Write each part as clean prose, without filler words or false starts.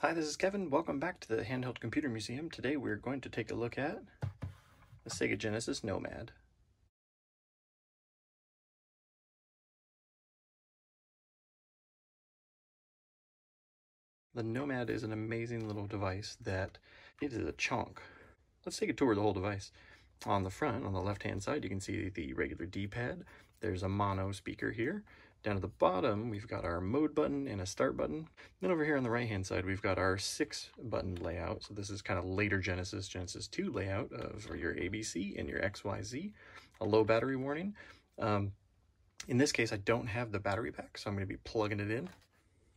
Hi, this is Kevin. Welcome back to the Handheld Computer Museum. Today we're going to take a look at the Sega Genesis Nomad. The Nomad is an amazing little device that it is a chunk. Let's take a tour of the whole device. On the front, on the left-hand side, you can see the regular D-pad. There's a mono speaker here. Down at the bottom, we've got our mode button and a start button. Then over here on the right-hand side, we've got our 6-button layout. So this is kind of later Genesis 2 layout for your ABC and your XYZ. A low battery warning. In this case, I don't have the battery pack, so I'm going to be plugging it in.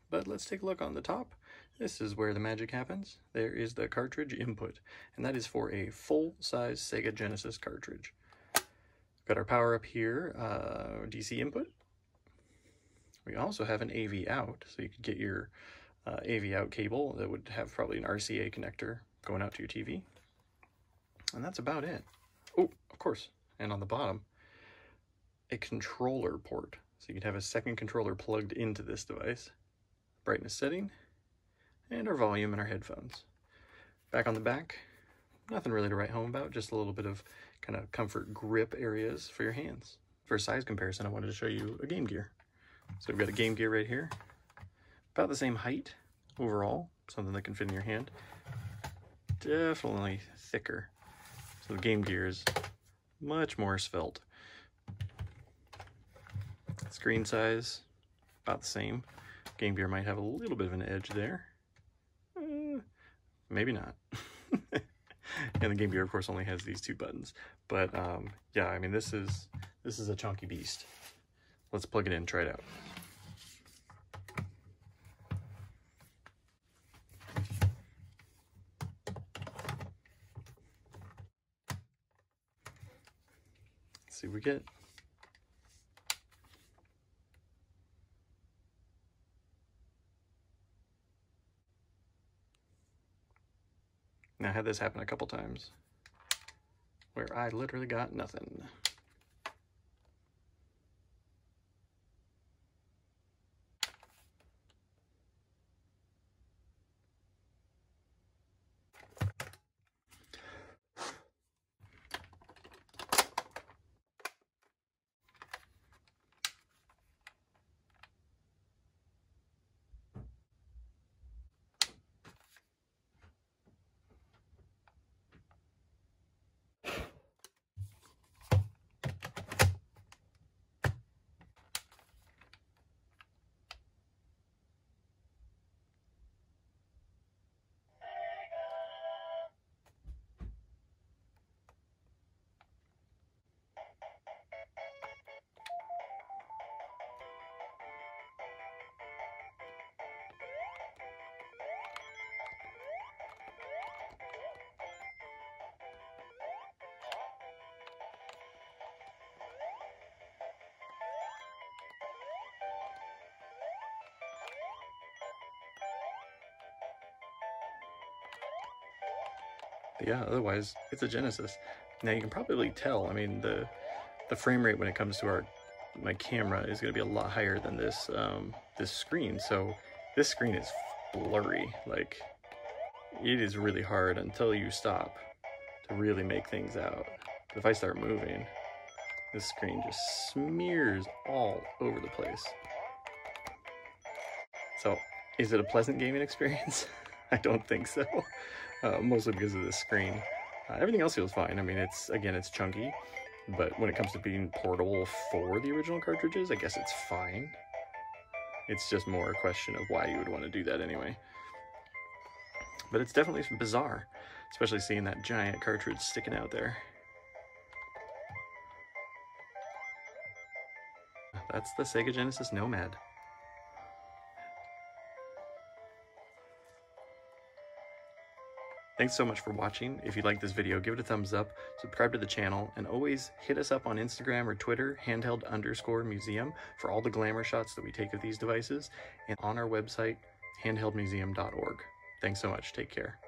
But let's take a look on the top. This is where the magic happens. There is the cartridge input, and that is for a full-size Sega Genesis cartridge. Got our power up here, DC input. We also have an AV out, so you could get your AV out cable that would have probably an RCA connector going out to your TV. And that's about it. Oh, of course, and on the bottom, a controller port. So you could have a second controller plugged into this device. Brightness setting, and our volume and our headphones. Back on the back, nothing really to write home about, just a little bit of kind of comfort grip areas for your hands. For a size comparison, I wanted to show you a Game Gear. So we've got a Game Gear right here, about the same height overall, something that can fit in your hand. Definitely thicker. So the Game Gear is much more svelte. Screen size, about the same. Game Gear might have a little bit of an edge there. Maybe not. And the Game Gear, of course, only has these 2 buttons. But yeah, I mean, this is a chunky beast. Let's plug it in, try it out. Let's see what we get. Now, I had this happen a couple times where I literally got nothing. But yeah, otherwise, it's a Genesis. Now you can probably tell, I mean, the frame rate when it comes to my camera is going to be a lot higher than this this screen. So this screen is blurry. Like, it is really hard until you stop to really make things out. But if I start moving, this screen just smears all over the place. So, is it a pleasant gaming experience? I don't think so. Mostly because of the screen. Everything else feels fine. I mean, it's chunky, but when it comes to being portable for the original cartridges, I guess it's fine. It's just more a question of why you would want to do that anyway. But it's definitely bizarre, especially seeing that giant cartridge sticking out there. That's the Sega Genesis Nomad. Thanks so much for watching. If you like this video, give it a thumbs up, subscribe to the channel, and always hit us up on Instagram or Twitter, handheld_museum, for all the glamour shots that we take of these devices, and on our website, handheldmuseum.org. Thanks so much. Take care.